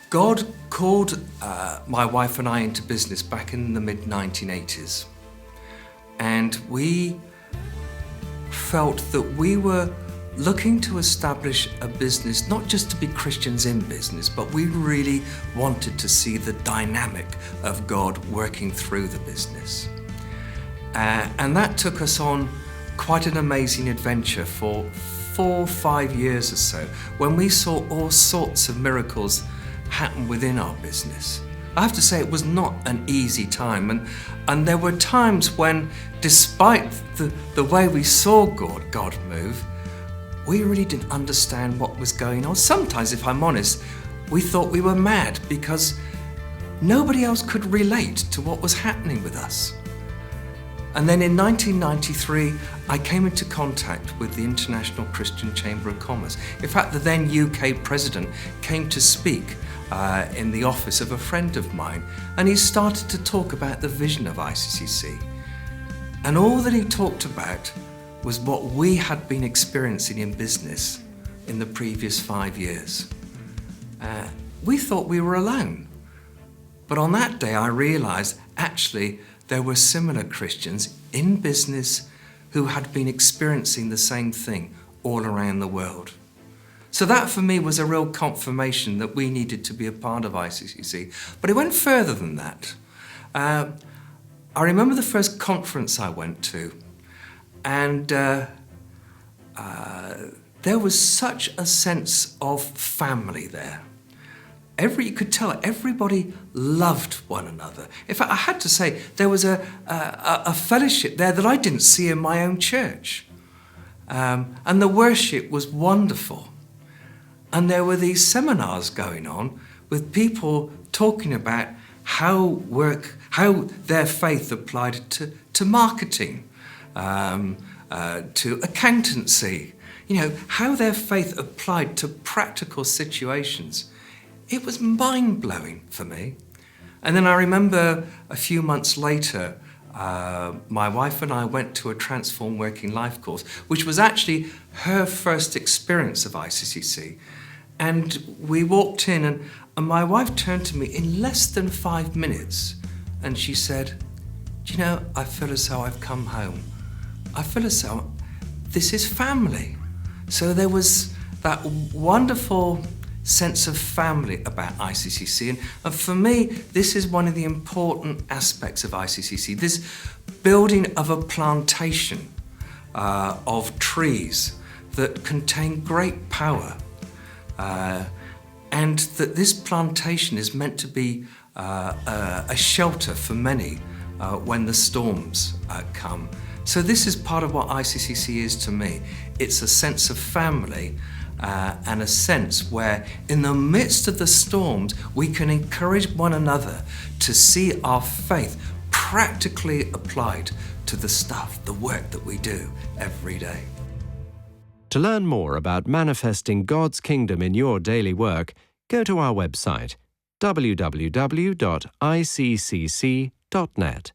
God called my wife and I into business back in the mid-1980s. And we felt that we were looking to establish a business, not just to be Christians in business, but we really wanted to see the dynamic of God working through the business. And that took us on quite an amazing adventure for 4 or 5 years or so, when we saw all sorts of miracles happen within our business. I have to say it was not an easy time, and there were times when, despite the way we saw God move, we really didn't understand what was going on. Sometimes, if I'm honest, we thought we were mad because nobody else could relate to what was happening with us. And then in 1993, I came into contact with the International Christian Chamber of Commerce. In fact, the then UK president came to speak in the office of a friend of mine, and he started to talk about the vision of ICCC. And all that he talked about was what we had been experiencing in business in the previous 5 years. We thought we were alone. But on that day, I realized actually there were similar Christians in business who had been experiencing the same thing all around the world. So that for me was a real confirmation that we needed to be a part of ICCC. But it went further than that. I remember the first conference I went to, and there was such a sense of family there. You could tell everybody loved one another. In fact, I had to say there was a fellowship there that I didn't see in my own church. And the worship was wonderful. And there were these seminars going on with people talking about how their faith applied to marketing, to accountancy, how their faith applied to practical situations. It was mind-blowing for me. And then I remember a few months later, my wife and I went to a Transform Working Life course, which was actually her first experience of ICCC. And we walked in, and my wife turned to me in less than 5 minutes, and she said, "Do you know, I feel as though I've come home. I feel as though this is family." So there was that wonderful sense of family about ICCC. And for me, this is one of the important aspects of ICCC, this building of a plantation of trees that contain great power. And that this plantation is meant to be a shelter for many when the storms come. So this is part of what ICCC is to me. It's a sense of family and a sense where in the midst of the storms, we can encourage one another to see our faith practically applied to the work that we do every day. To learn more about manifesting God's kingdom in your daily work, go to our website, www.iccc.net.